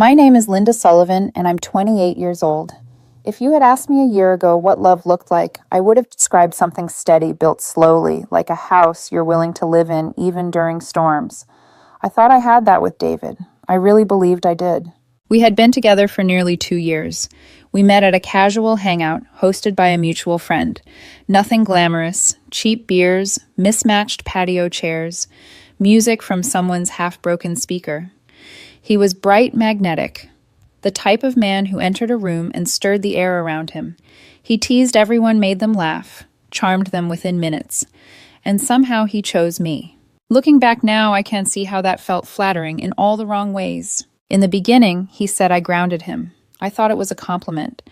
My name is Linda Sullivan, and I'm 28 years old. If you had asked me a year ago what love looked like, I would have described something steady, built slowly, like a house you're willing to live in even during storms. I thought I had that with David. I really believed I did. We had been together for nearly 2 years. We met at a casual hangout hosted by a mutual friend. Nothing glamorous, cheap beers, mismatched patio chairs, music from someone's half-broken speaker. He was bright, magnetic, the type of man who entered a room and stirred the air around him. He teased everyone, made them laugh, charmed them within minutes. And somehow he chose me. Looking back now, I can see how that felt flattering in all the wrong ways. In the beginning, he said I grounded him. I thought it was a compliment.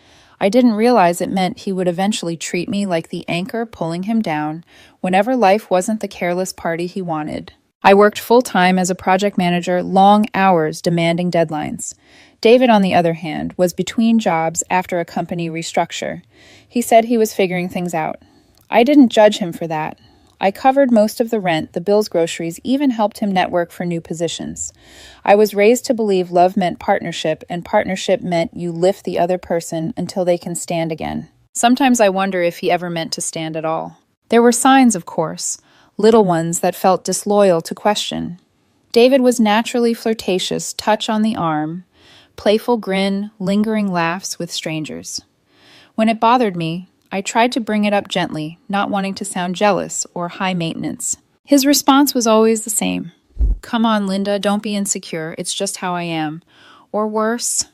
I didn't realize it meant he would eventually treat me like the anchor pulling him down whenever life wasn't the careless party he wanted. I worked full-time as a project manager, long hours demanding deadlines. David, on the other hand, was between jobs after a company restructure. He said he was figuring things out. I didn't judge him for that. I covered most of the rent, the bills, groceries, even helped him network for new positions. I was raised to believe love meant partnership, and partnership meant you lift the other person until they can stand again. Sometimes I wonder if he ever meant to stand at all. There were signs, of course, little ones that felt disloyal to question. David was naturally flirtatious, touch on the arm, playful grin, lingering laughs with strangers. When it bothered me, I tried to bring it up gently, not wanting to sound jealous or high maintenance. His response was always the same. Come on, Linda, don't be insecure. It's just how I am. Or worse,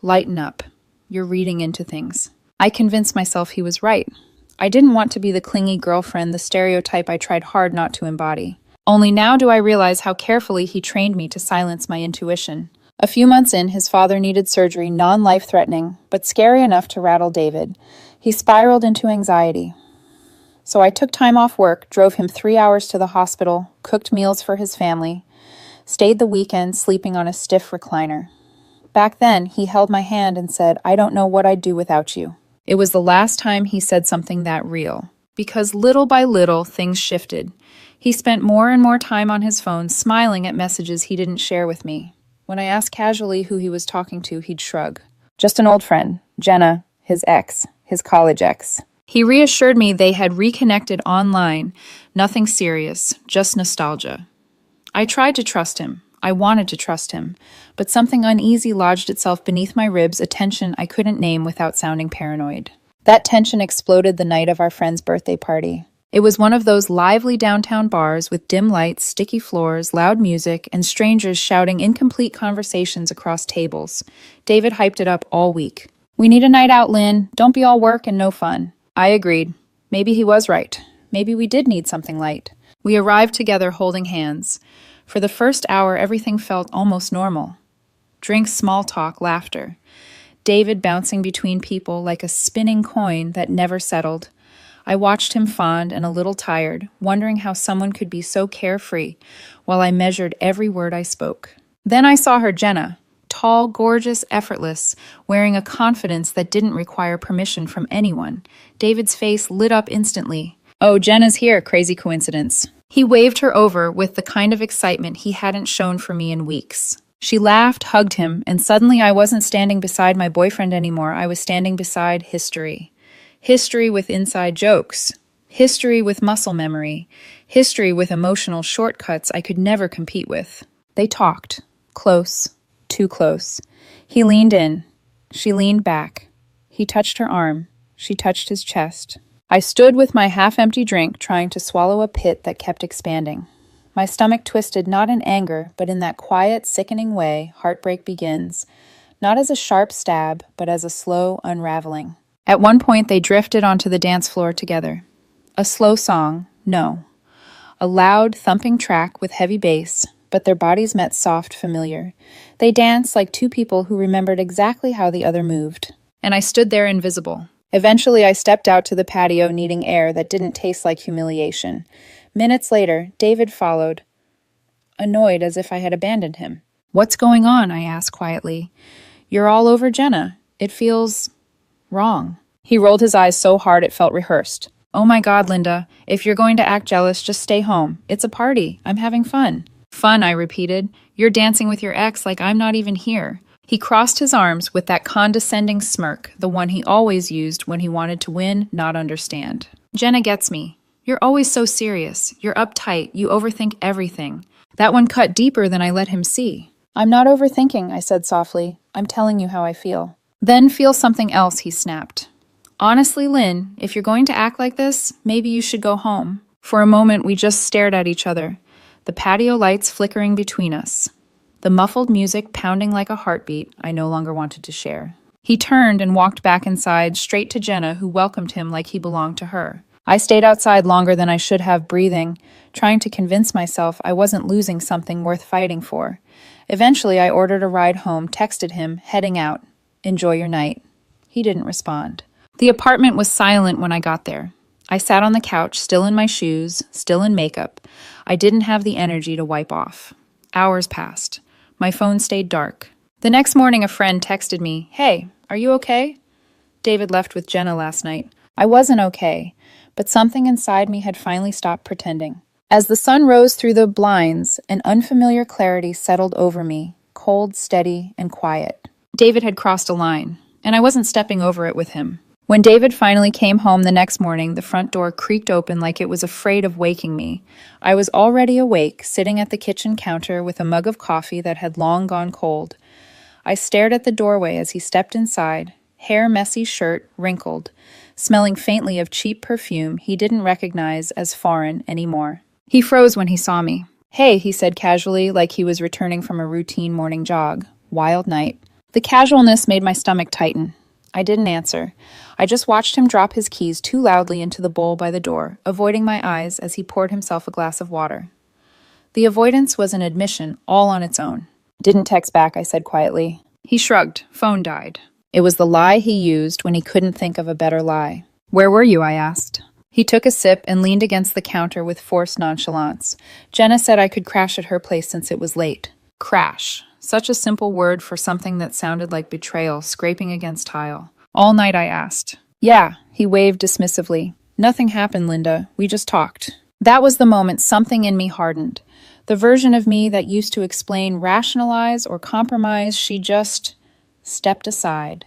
lighten up. You're reading into things. I convinced myself he was right. I didn't want to be the clingy girlfriend, the stereotype I tried hard not to embody. Only now do I realize how carefully he trained me to silence my intuition. A few months in, his father needed surgery, non-life-threatening, but scary enough to rattle David. He spiraled into anxiety. So I took time off work, drove him 3 hours to the hospital, cooked meals for his family, stayed the weekend sleeping on a stiff recliner. Back then, he held my hand and said, I don't know what I'd do without you. It was the last time he said something that real. Because little by little, things shifted. He spent more and more time on his phone, smiling at messages he didn't share with me. When I asked casually who he was talking to, he'd shrug. Just an old friend, Jenna, his ex. His college ex. He reassured me they had reconnected online. Nothing serious, just nostalgia. I tried to trust him. I wanted to trust him. But something uneasy lodged itself beneath my ribs, a tension I couldn't name without sounding paranoid. That tension exploded the night of our friend's birthday party. It was one of those lively downtown bars with dim lights, sticky floors, loud music, and strangers shouting incomplete conversations across tables. David hyped it up all week. We need a night out, Lynn. Don't be all work and no fun. I agreed. Maybe he was right. Maybe we did need something light. We arrived together holding hands. For the first hour, everything felt almost normal. Drinks, small talk, laughter. David bouncing between people like a spinning coin that never settled. I watched him fond and a little tired, wondering how someone could be so carefree, while I measured every word I spoke. Then I saw her, Jenna. Tall, gorgeous, effortless, wearing a confidence that didn't require permission from anyone. David's face lit up instantly. Oh, Jenna's here, crazy coincidence. He waved her over with the kind of excitement he hadn't shown for me in weeks. She laughed, hugged him, and suddenly I wasn't standing beside my boyfriend anymore. I was standing beside history. History with inside jokes. History with muscle memory. History with emotional shortcuts I could never compete with. They talked. Close. Too close. He leaned in. She leaned back. He touched her arm. She touched his chest. I stood with my half-empty drink, trying to swallow a pit that kept expanding. My stomach twisted not in anger, but in that quiet, sickening way heartbreak begins, not as a sharp stab, but as a slow unraveling. At one point, they drifted onto the dance floor together. A slow song, no. A loud, thumping track with heavy bass, but their bodies met soft, familiar. They danced like two people who remembered exactly how the other moved. And I stood there invisible. Eventually, I stepped out to the patio, needing air that didn't taste like humiliation. Minutes later, David followed, annoyed as if I had abandoned him. What's going on? I asked quietly. You're all over Jenna. It feels wrong. He rolled his eyes so hard it felt rehearsed. Oh my God, Linda, if you're going to act jealous, just stay home. It's a party. I'm having fun. Fun, I repeated. You're dancing with your ex like I'm not even here. He crossed his arms with that condescending smirk, the one he always used when he wanted to win, not understand. Jenna gets me. You're always so serious. You're uptight. You overthink everything. That one cut deeper than I let him see. I'm not overthinking, I said softly. I'm telling you how I feel. Then feel something else, he snapped. Honestly, Lynn, if you're going to act like this, maybe you should go home. For a moment, we just stared at each other, the patio lights flickering between us. The muffled music pounding like a heartbeat I no longer wanted to share. He turned and walked back inside, straight to Jenna, who welcomed him like he belonged to her. I stayed outside longer than I should have, breathing, trying to convince myself I wasn't losing something worth fighting for. Eventually, I ordered a ride home, texted him, heading out. Enjoy your night. He didn't respond. The apartment was silent when I got there. I sat on the couch, still in my shoes, still in makeup. I didn't have the energy to wipe off. Hours passed. My phone stayed dark. The next morning, a friend texted me, "Hey, are you okay?" David left with Jenna last night. I wasn't okay, but something inside me had finally stopped pretending. As the sun rose through the blinds, an unfamiliar clarity settled over me, cold, steady, and quiet. David had crossed a line, and I wasn't stepping over it with him. When David finally came home the next morning, the front door creaked open like it was afraid of waking me. I was already awake, sitting at the kitchen counter with a mug of coffee that had long gone cold. I stared at the doorway as he stepped inside, hair messy, shirt wrinkled, smelling faintly of cheap perfume he didn't recognize as foreign anymore. He froze when he saw me. "Hey," he said casually, like he was returning from a routine morning jog. Wild night. The casualness made my stomach tighten. I didn't answer. I just watched him drop his keys too loudly into the bowl by the door, avoiding my eyes as he poured himself a glass of water. The avoidance was an admission all on its own. "Didn't text back," I said quietly. He shrugged. Phone died. It was the lie he used when he couldn't think of a better lie. "Where were you?" I asked. He took a sip and leaned against the counter with forced nonchalance. "Jenna said I could crash at her place since it was late." Crash. Such a simple word for something that sounded like betrayal scraping against tile. All night I asked. "Yeah," he waved dismissively. "Nothing happened, Linda. We just talked." That was the moment something in me hardened. The version of me that used to explain, rationalize, or compromise, she just stepped aside.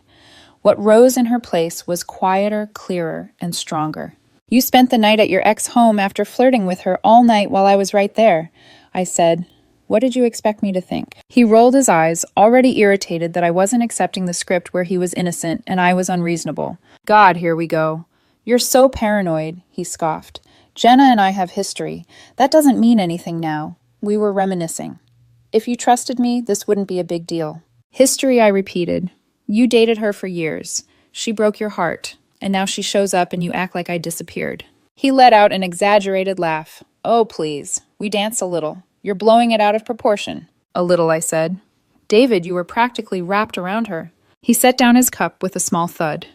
What rose in her place was quieter, clearer, and stronger. "You spent the night at your ex home after flirting with her all night while I was right there," I said. "What did you expect me to think?" He rolled his eyes, already irritated that I wasn't accepting the script where he was innocent and I was unreasonable. "God, here we go." "You're so paranoid," he scoffed. "Jenna and I have history. That doesn't mean anything now. We were reminiscing. If you trusted me, this wouldn't be a big deal." "History," I repeated. "You dated her for years. She broke your heart, and now she shows up and you act like I disappeared." He let out an exaggerated laugh. "Oh, please. We danced a little. You're blowing it out of proportion." "A little," I said. "David, you were practically wrapped around her." He set down his cup with a small thud.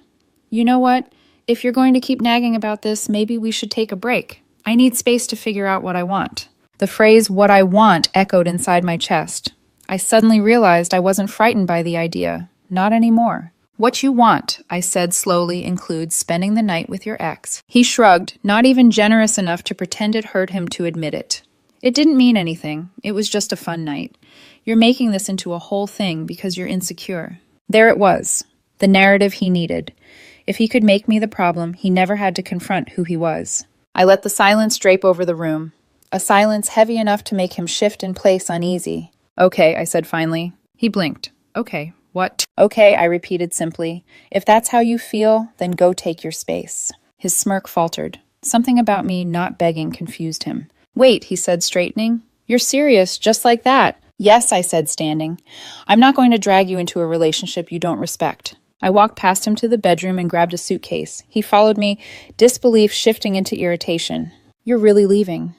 "You know what? If you're going to keep nagging about this, maybe we should take a break. I need space to figure out what I want." The phrase, "what I want," echoed inside my chest. I suddenly realized I wasn't frightened by the idea. Not anymore. "What you want," I said slowly, includes spending the night with your ex. He shrugged, not even generous enough to pretend it hurt him to admit it. "It didn't mean anything. It was just a fun night. You're making this into a whole thing because you're insecure." There it was, the narrative he needed. If he could make me the problem, he never had to confront who he was. I let the silence drape over the room, a silence heavy enough to make him shift in place uneasy. "Okay," I said finally. He blinked. "Okay, what?" "Okay," I repeated simply. "If that's how you feel, then go take your space." His smirk faltered. Something about me not begging confused him. "Wait," he said, straightening. "You're serious, just like that?" "Yes," I said, standing. "I'm not going to drag you into a relationship you don't respect." I walked past him to the bedroom and grabbed a suitcase. He followed me, disbelief shifting into irritation. "You're really leaving?"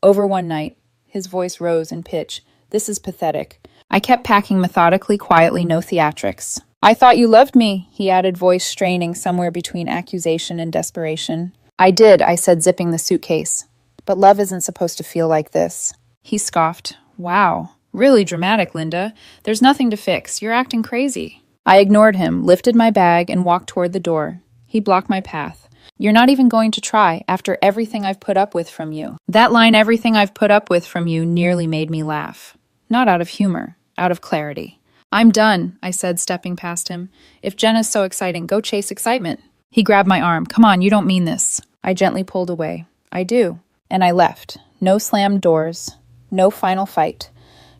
"Over one night." His voice rose in pitch. "This is pathetic." I kept packing methodically, quietly, no theatrics. "I thought you loved me," he added, voice straining somewhere between accusation and desperation. "I did," I said, zipping the suitcase. "But love isn't supposed to feel like this." He scoffed. "Wow, really dramatic, Linda. There's nothing to fix. You're acting crazy." I ignored him, lifted my bag, and walked toward the door. He blocked my path. "You're not even going to try, after everything I've put up with from you." That line, "everything I've put up with from you," nearly made me laugh. Not out of humor, out of clarity. I'm done, I said, stepping past him. If Jenna's so exciting, go chase excitement. He grabbed my arm. Come on, you don't mean this. I gently pulled away. I do. And I left. No slammed doors. No final fight.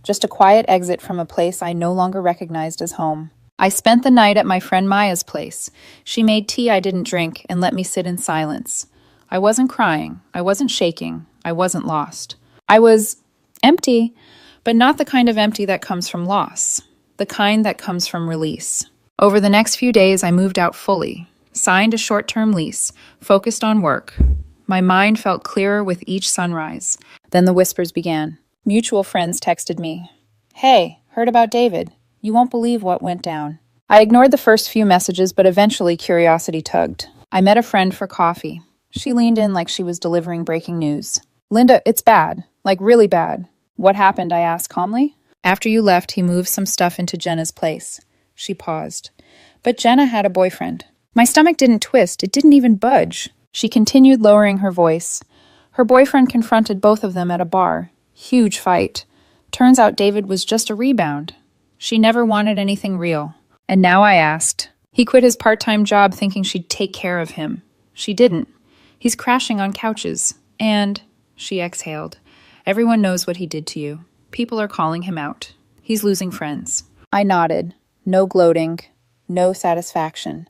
Just a quiet exit from a place I no longer recognized as home. I spent the night at my friend Maya's place. She made tea I didn't drink and let me sit in silence. I wasn't crying. I wasn't shaking. I wasn't lost. I was empty, but not the kind of empty that comes from loss. The kind that comes from release. Over the next few days, I moved out fully, signed a short-term lease, focused on work. My mind felt clearer with each sunrise. Then the whispers began. Mutual friends texted me. Hey, heard about David. You won't believe what went down. I ignored the first few messages, but eventually curiosity tugged. I met a friend for coffee. She leaned in like she was delivering breaking news. Linda, it's bad. Like really bad. What happened? I asked calmly. After you left, he moved some stuff into Jenna's place. She paused. But Jenna had a boyfriend. My stomach didn't twist. It didn't even budge. She continued, lowering her voice. Her boyfriend confronted both of them at a bar. Huge fight. Turns out David was just a rebound. She never wanted anything real. And now I asked. He quit his part-time job thinking she'd take care of him. She didn't. He's crashing on couches. And, she exhaled, everyone knows what he did to you. People are calling him out. He's losing friends. I nodded. No gloating. No satisfaction.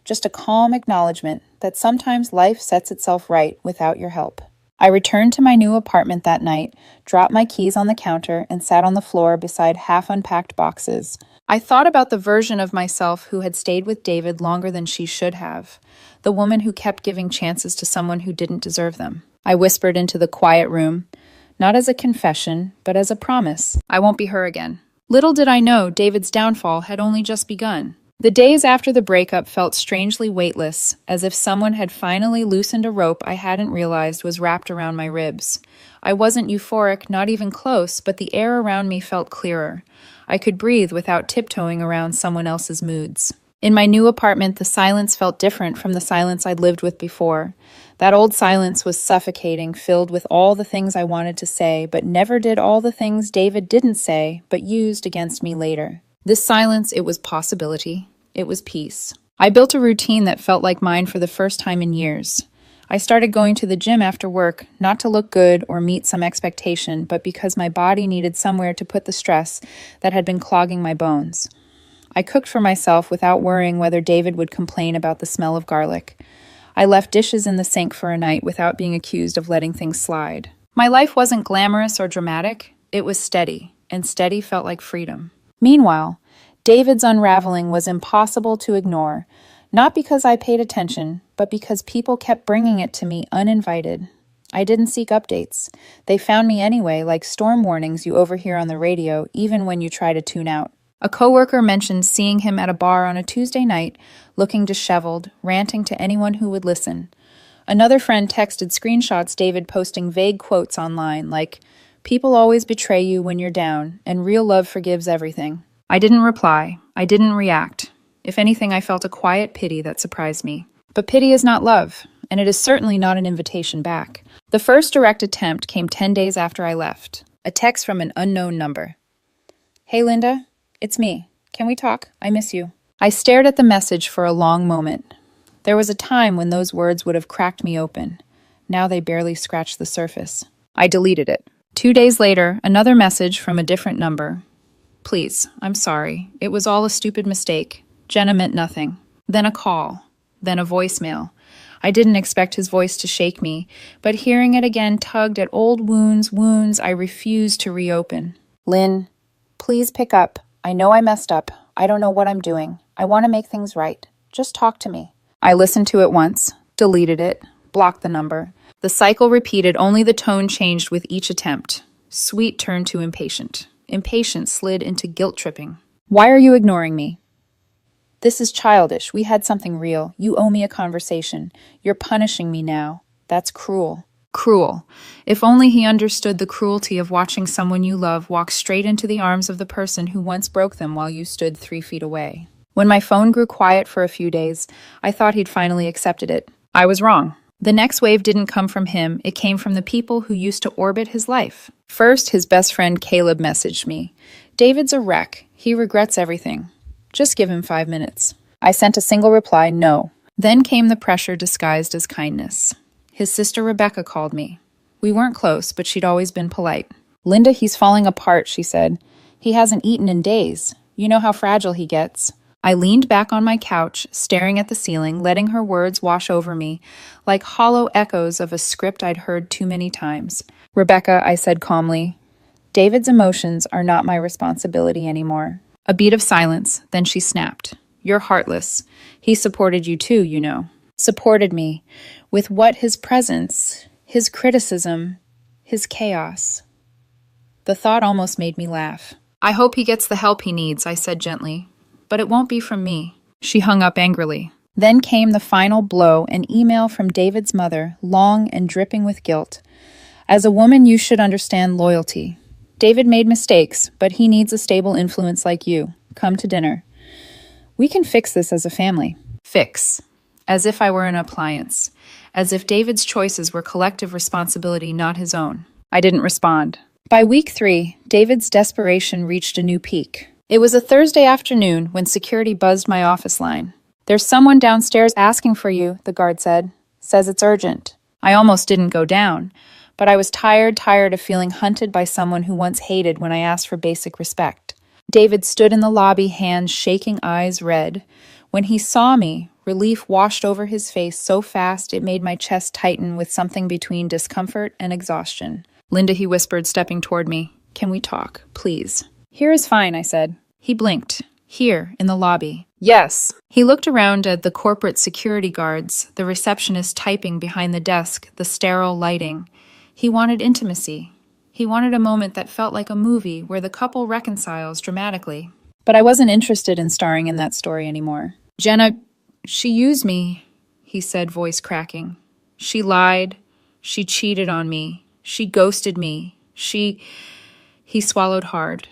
Just a calm acknowledgement that sometimes life sets itself right without your help. I returned to my new apartment that night, dropped my keys on the counter, and sat on the floor beside half-unpacked boxes. I thought about the version of myself who had stayed with David longer than she should have, the woman who kept giving chances to someone who didn't deserve them. I whispered into the quiet room, not as a confession, but as a promise. I won't be her again. Little did I know David's downfall had only just begun. The days after the breakup felt strangely weightless, as if someone had finally loosened a rope I hadn't realized was wrapped around my ribs. I wasn't euphoric, not even close, but the air around me felt clearer. I could breathe without tiptoeing around someone else's moods. In my new apartment, the silence felt different from the silence I'd lived with before. That old silence was suffocating, filled with all the things I wanted to say, but never did all the things David didn't say, but used against me later. This silence, it was possibility. It was peace. I built a routine that felt like mine for the first time in years. I started going to the gym after work, not to look good or meet some expectation, but because my body needed somewhere to put the stress that had been clogging my bones. I cooked for myself without worrying whether David would complain about the smell of garlic. I left dishes in the sink for a night without being accused of letting things slide. My life wasn't glamorous or dramatic. It was steady, and steady felt like freedom. Meanwhile, David's unraveling was impossible to ignore, not because I paid attention, but because people kept bringing it to me uninvited. I didn't seek updates. They found me anyway, like storm warnings you overhear on the radio, even when you try to tune out. A coworker mentioned seeing him at a bar on a Tuesday night, looking disheveled, ranting to anyone who would listen. Another friend texted screenshots David posting vague quotes online, like, "People always betray you when you're down, and real love forgives everything." I didn't reply. I didn't react. If anything, I felt a quiet pity that surprised me. But pity is not love, and it is certainly not an invitation back. The first direct attempt came 10 days after I left. A text from an unknown number. "Hey, Linda. It's me. Can we talk? I miss you." I stared at the message for a long moment. There was a time when those words would have cracked me open. Now they barely scratched the surface. I deleted it. 2 days later, another message from a different number. "Please, I'm sorry. It was all a stupid mistake. Jenna meant nothing." Then a call. Then a voicemail. I didn't expect his voice to shake me, but hearing it again tugged at old wounds I refused to reopen. "Lynn, please pick up. I know I messed up. I don't know what I'm doing. I want to make things right. Just talk to me." I listened to it once, deleted it, blocked the number. The cycle repeated, only the tone changed with each attempt. Sweet turned to impatient. Impatience slid into guilt-tripping. "Why are you ignoring me?" "This is childish. We had something real. You owe me a conversation. You're punishing me now. That's cruel." Cruel. If only he understood the cruelty of watching someone you love walk straight into the arms of the person who once broke them while you stood 3 feet away. When my phone grew quiet for a few days, I thought he'd finally accepted it. I was wrong. The next wave didn't come from him, it came from the people who used to orbit his life. First, his best friend Caleb messaged me. "David's a wreck. He regrets everything. Just give him 5 minutes. I sent a single reply, no. Then came the pressure disguised as kindness. His sister Rebecca called me. We weren't close, but she'd always been polite. Linda, he's falling apart, she said. He hasn't eaten in days. You know how fragile he gets. I leaned back on my couch, staring at the ceiling, letting her words wash over me, like hollow echoes of a script I'd heard too many times. Rebecca, I said calmly, David's emotions are not my responsibility anymore. A beat of silence, then she snapped. You're heartless. He supported you too, you know. Supported me. With what? His presence, his criticism, his chaos. The thought almost made me laugh. I hope he gets the help he needs, I said gently. But it won't be from me. She hung up angrily. Then came the final blow, an email from David's mother, long and dripping with guilt. As a woman, you should understand loyalty. David made mistakes, but he needs a stable influence like you. Come to dinner. We can fix this as a family. Fix. As if I were an appliance. As if David's choices were collective responsibility, not his own. I didn't respond. By week 3, David's desperation reached a new peak. It was a Thursday afternoon when security buzzed my office line. There's someone downstairs asking for you, the guard said. Says it's urgent. I almost didn't go down, but I was tired of feeling hunted by someone who once hated when I asked for basic respect. David stood in the lobby, hands shaking, eyes red. When he saw me, relief washed over his face so fast it made my chest tighten with something between discomfort and exhaustion. Linda, he whispered, stepping toward me. Can we talk, please? Here is fine, I said. He blinked. Here, in the lobby. Yes. He looked around at the corporate security guards, the receptionist typing behind the desk, the sterile lighting. He wanted intimacy. He wanted a moment that felt like a movie where the couple reconciles dramatically. But I wasn't interested in starring in that story anymore. Jenna, she used me, he said, voice cracking. She lied. She cheated on me. She ghosted me. He swallowed hard.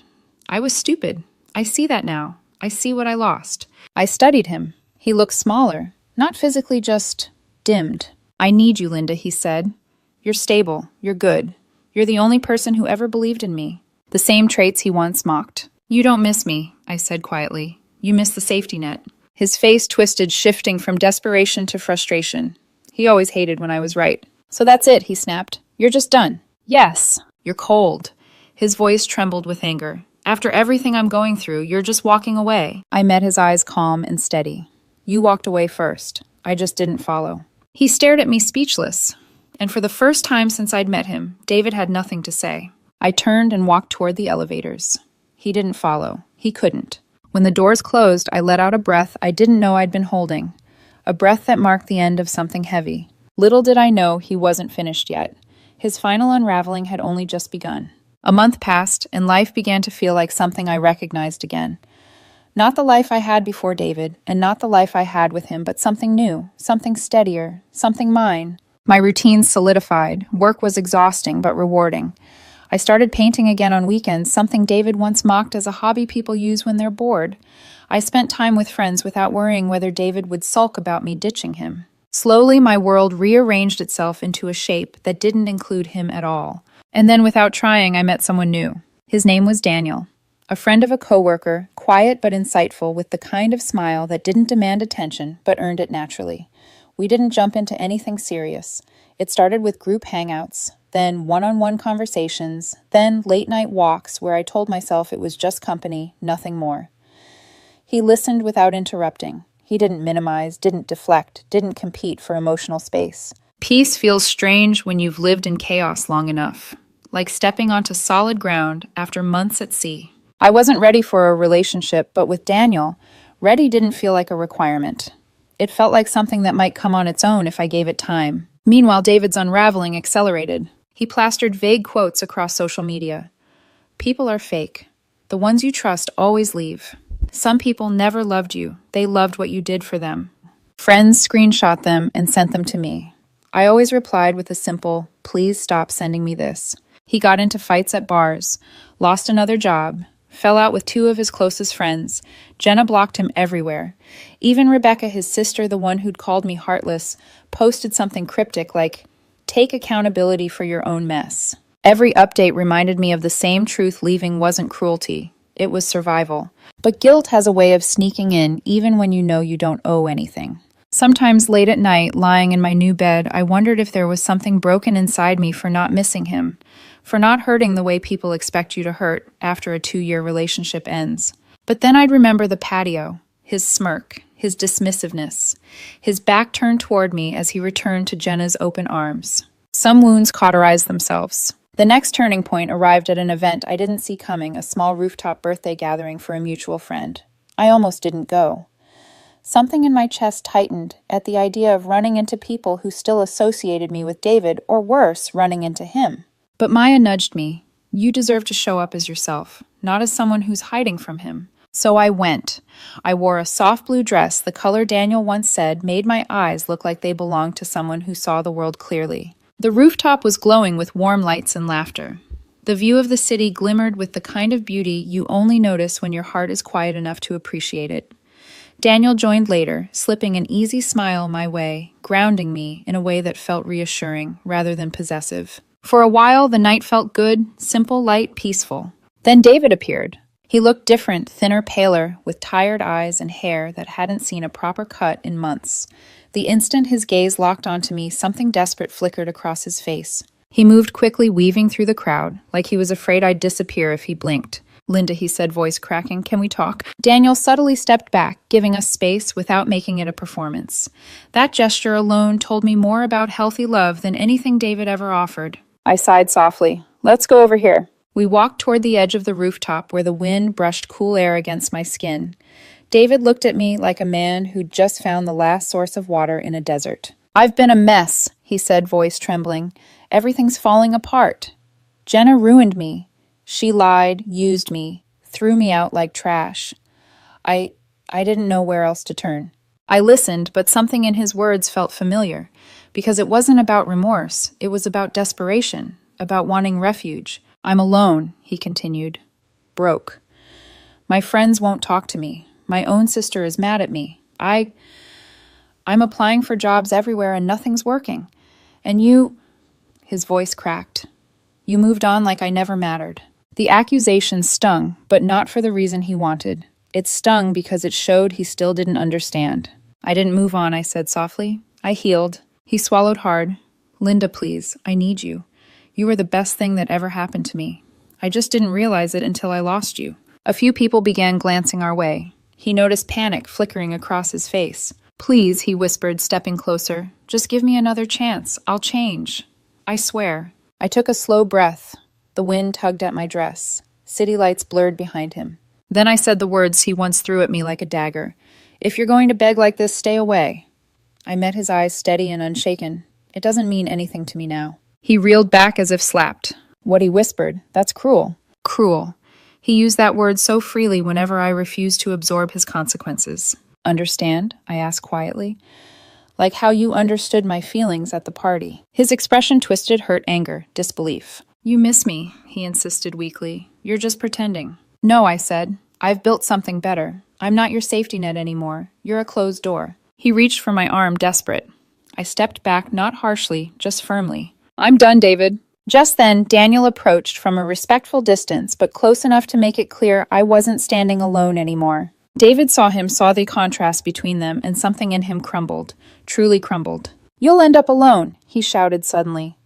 I was stupid. I see that now. I see what I lost. I studied him. He looked smaller, not physically, just dimmed. I need you, Linda, he said. You're stable. You're good. You're the only person who ever believed in me. The same traits he once mocked. You don't miss me, I said quietly. You miss the safety net. His face twisted, shifting from desperation to frustration. He always hated when I was right. So that's it, he snapped. You're just done. Yes. You're cold. His voice trembled with anger. After everything I'm going through, you're just walking away. I met his eyes calm and steady. You walked away first. I just didn't follow. He stared at me speechless. And for the first time since I'd met him, David had nothing to say. I turned and walked toward the elevators. He didn't follow. He couldn't. When the doors closed, I let out a breath I didn't know I'd been holding. A breath that marked the end of something heavy. Little did I know he wasn't finished yet. His final unraveling had only just begun. A month passed, and life began to feel like something I recognized again. Not the life I had before David, and not the life I had with him, but something new, something steadier, something mine. My routines solidified. Work was exhausting, but rewarding. I started painting again on weekends, something David once mocked as a hobby people use when they're bored. I spent time with friends without worrying whether David would sulk about me ditching him. Slowly, my world rearranged itself into a shape that didn't include him at all. And then, without trying, I met someone new. His name was Daniel, a friend of a coworker, quiet but insightful, with the kind of smile that didn't demand attention but earned it naturally. We didn't jump into anything serious. It started with group hangouts, then one-on-one conversations, then late-night walks where I told myself it was just company, nothing more. He listened without interrupting. He didn't minimize, didn't deflect, didn't compete for emotional space. Peace feels strange when you've lived in chaos long enough, like stepping onto solid ground after months at sea. I wasn't ready for a relationship, but with Daniel, ready didn't feel like a requirement. It felt like something that might come on its own if I gave it time. Meanwhile, David's unraveling accelerated. He plastered vague quotes across social media. People are fake. The ones you trust always leave. Some people never loved you. They loved what you did for them. Friends screenshot them and sent them to me. I always replied with a simple, please stop sending me this. He got into fights at bars, lost another job, fell out with 2 of his closest friends. Jenna blocked him everywhere. Even Rebecca, his sister, the one who'd called me heartless, posted something cryptic like, take accountability for your own mess. Every update reminded me of the same truth: leaving wasn't cruelty. It was survival. But guilt has a way of sneaking in even when you know you don't owe anything. Sometimes late at night, lying in my new bed, I wondered if there was something broken inside me for not missing him, for not hurting the way people expect you to hurt after a 2-year relationship ends. But then I'd remember the patio, his smirk, his dismissiveness, his back turned toward me as he returned to Jenna's open arms. Some wounds cauterized themselves. The next turning point arrived at an event I didn't see coming, a small rooftop birthday gathering for a mutual friend. I almost didn't go. Something in my chest tightened at the idea of running into people who still associated me with David, or worse, running into him. But Maya nudged me. You deserve to show up as yourself, not as someone who's hiding from him. So I went. I wore a soft blue dress the color Daniel once said made my eyes look like they belonged to someone who saw the world clearly. The rooftop was glowing with warm lights and laughter. The view of the city glimmered with the kind of beauty you only notice when your heart is quiet enough to appreciate it. Daniel joined later, slipping an easy smile my way, grounding me in a way that felt reassuring rather than possessive. For a while, the night felt good, simple, light, peaceful. Then David appeared. He looked different, thinner, paler, with tired eyes and hair that hadn't seen a proper cut in months. The instant his gaze locked onto me, something desperate flickered across his face. He moved quickly, weaving through the crowd, like he was afraid I'd disappear if he blinked. Linda, he said, voice cracking, can we talk? Daniel subtly stepped back, giving us space without making it a performance. That gesture alone told me more about healthy love than anything David ever offered. I sighed softly. Let's go over here. We walked toward the edge of the rooftop where the wind brushed cool air against my skin. David looked at me like a man who'd just found the last source of water in a desert. I've been a mess, he said, voice trembling. Everything's falling apart. Jenna ruined me. She lied, used me, threw me out like trash. I didn't know where else to turn. I listened, but something in his words felt familiar, because it wasn't about remorse. It was about desperation, about wanting refuge. I'm alone, he continued. Broke. My friends won't talk to me. My own sister is mad at me. I'm applying for jobs everywhere and nothing's working. And you, his voice cracked. You moved on like I never mattered. The accusation stung, but not for the reason he wanted. It stung because it showed he still didn't understand. I didn't move on, I said softly. I healed. He swallowed hard. Linda, please, I need you. You were the best thing that ever happened to me. I just didn't realize it until I lost you. A few people began glancing our way. He noticed panic flickering across his face. Please, he whispered, stepping closer. Just give me another chance. I'll change. I swear. I took a slow breath. The wind tugged at my dress. City lights blurred behind him. Then I said the words he once threw at me like a dagger. If you're going to beg like this, stay away. I met his eyes steady and unshaken. It doesn't mean anything to me now. He reeled back as if slapped. What he whispered, that's cruel. Cruel. He used that word so freely whenever I refused to absorb his consequences. Understand? I asked quietly. Like how you understood my feelings at the party. His expression twisted hurt anger, disbelief. You miss me, he insisted weakly. You're just pretending. No, I said. I've built something better. I'm not your safety net anymore. You're a closed door. He reached for my arm, desperate. I stepped back, not harshly, just firmly. I'm done, David. Just then, Daniel approached from a respectful distance, but close enough to make it clear I wasn't standing alone anymore. David saw the contrast between them, and something in him crumbled, truly crumbled. You'll end up alone, he shouted suddenly,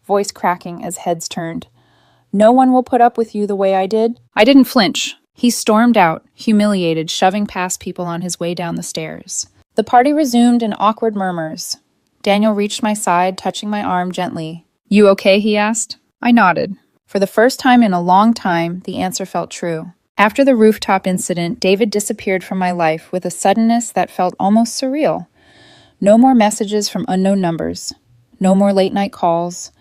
voice cracking as heads turned. No one will put up with you the way I did. I didn't flinch. He stormed out, humiliated, shoving past people on his way down the stairs. The party resumed in awkward murmurs. Daniel reached my side, touching my arm gently. You okay? He asked. I nodded. For the first time in a long time, the answer felt true. After the rooftop incident, David disappeared from my life with a suddenness that felt almost surreal. No more messages from unknown numbers. No more late-night calls.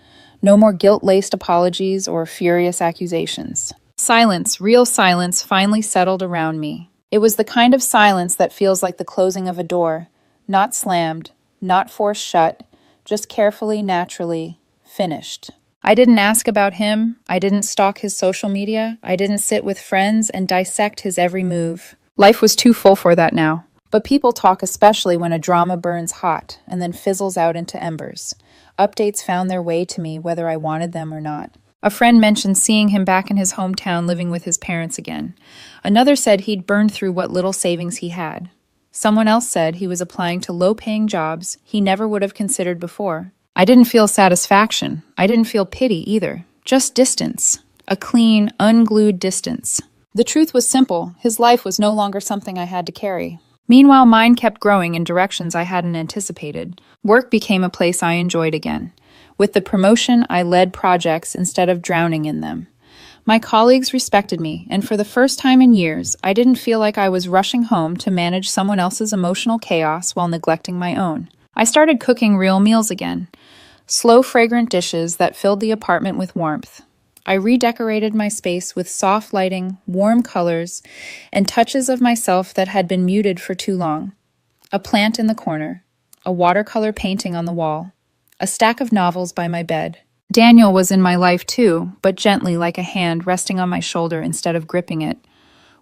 No more guilt-laced apologies or furious accusations. Silence, real silence, finally settled around me. It was the kind of silence that feels like the closing of a door, not slammed, not forced shut, just carefully, naturally, finished. I didn't ask about him. I didn't stalk his social media. I didn't sit with friends and dissect his every move. Life was too full for that now. But people talk, especially when a drama burns hot and then fizzles out into embers. Updates found their way to me whether I wanted them or not. A friend mentioned seeing him back in his hometown living with his parents again. Another said he'd burned through what little savings he had. Someone else said he was applying to low-paying jobs he never would have considered before. I didn't feel satisfaction. I didn't feel pity either. Just distance. A clean, unglued distance. The truth was simple. His life was no longer something I had to carry. Meanwhile, mine kept growing in directions I hadn't anticipated. Work became a place I enjoyed again. With the promotion, I led projects instead of drowning in them. My colleagues respected me, and for the first time in years, I didn't feel like I was rushing home to manage someone else's emotional chaos while neglecting my own. I started cooking real meals again. Slow, fragrant dishes that filled the apartment with warmth. I redecorated my space with soft lighting, warm colors, and touches of myself that had been muted for too long. A plant in the corner, a watercolor painting on the wall, a stack of novels by my bed. Daniel was in my life too, but gently like a hand resting on my shoulder instead of gripping it.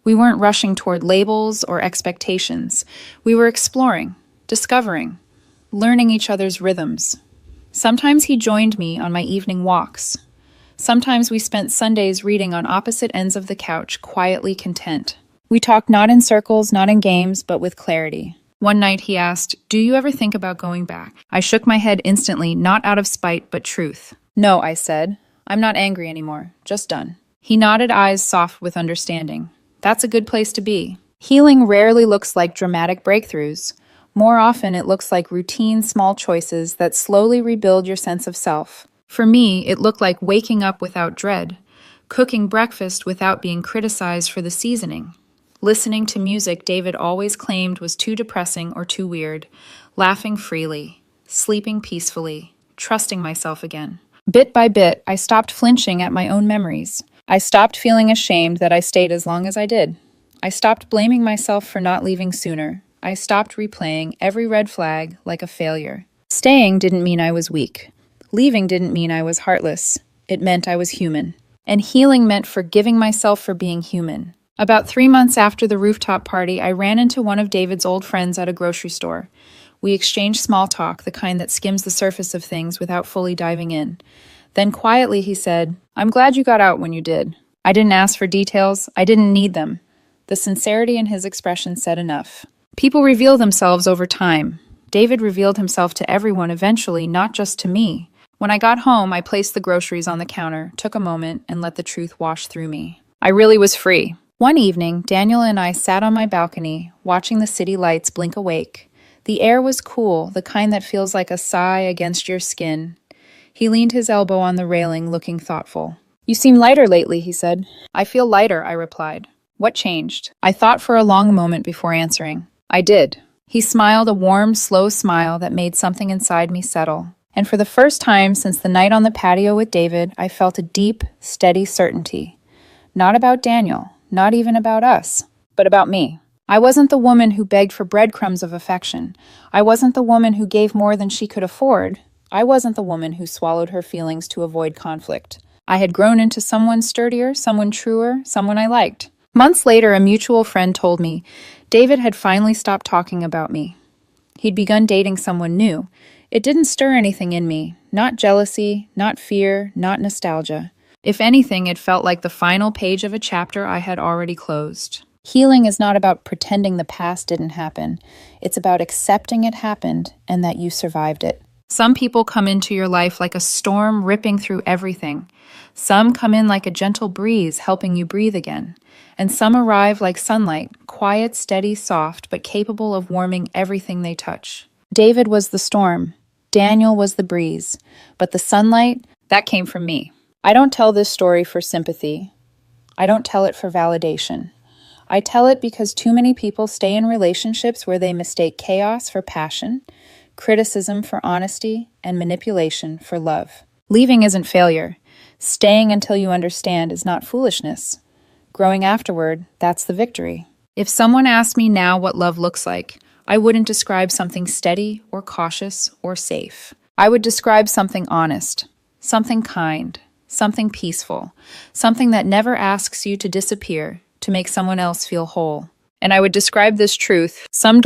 We weren't rushing toward labels or expectations. We were exploring, discovering, learning each other's rhythms. Sometimes he joined me on my evening walks. Sometimes we spent Sundays reading on opposite ends of the couch, quietly content. We talked not in circles, not in games, but with clarity. One night he asked, "Do you ever think about going back?" I shook my head instantly, not out of spite, but truth. "No," I said. "I'm not angry anymore, just done." He nodded, eyes soft with understanding. That's a good place to be. Healing rarely looks like dramatic breakthroughs. More often, it looks like routine, small choices that slowly rebuild your sense of self. For me, it looked like waking up without dread, cooking breakfast without being criticized for the seasoning, listening to music David always claimed was too depressing or too weird, laughing freely, sleeping peacefully, trusting myself again. Bit by bit, I stopped flinching at my own memories. I stopped feeling ashamed that I stayed as long as I did. I stopped blaming myself for not leaving sooner. I stopped replaying every red flag like a failure. Staying didn't mean I was weak. Leaving didn't mean I was heartless. It meant I was human. And healing meant forgiving myself for being human. About 3 months after the rooftop party, I ran into one of David's old friends at a grocery store. We exchanged small talk, the kind that skims the surface of things without fully diving in. Then quietly he said, "I'm glad you got out when you did." I didn't ask for details. I didn't need them. The sincerity in his expression said enough. People reveal themselves over time. David revealed himself to everyone eventually, not just to me. When I got home, I placed the groceries on the counter, took a moment, and let the truth wash through me. I really was free. One evening, Daniel and I sat on my balcony, watching the city lights blink awake. The air was cool, the kind that feels like a sigh against your skin. He leaned his elbow on the railing, looking thoughtful. "You seem lighter lately," he said. "I feel lighter," I replied. "What changed?" I thought for a long moment before answering. I did. He smiled, a warm, slow smile that made something inside me settle. And for the first time since the night on the patio with David, I felt a deep, steady certainty. Not about Daniel, not even about us, but about me. I wasn't the woman who begged for breadcrumbs of affection. I wasn't the woman who gave more than she could afford. I wasn't the woman who swallowed her feelings to avoid conflict. I had grown into someone sturdier, someone truer, someone I liked. Months later, a mutual friend told me David had finally stopped talking about me. He'd begun dating someone new. It didn't stir anything in me, not jealousy, not fear, not nostalgia. If anything, it felt like the final page of a chapter I had already closed. Healing is not about pretending the past didn't happen. It's about accepting it happened and that you survived it. Some people come into your life like a storm ripping through everything. Some come in like a gentle breeze helping you breathe again. And some arrive like sunlight, quiet, steady, soft, but capable of warming everything they touch. David was the storm. Daniel was the breeze. But the sunlight, that came from me. I don't tell this story for sympathy. I don't tell it for validation. I tell it because too many people stay in relationships where they mistake chaos for passion, criticism for honesty, and manipulation for love. Leaving isn't failure. Staying until you understand is not foolishness. Growing afterward, that's the victory. If someone asked me now what love looks like, I wouldn't describe something steady or cautious or safe. I would describe something honest, something kind, something peaceful, something that never asks you to disappear to make someone else feel whole. And I would describe this truth. Some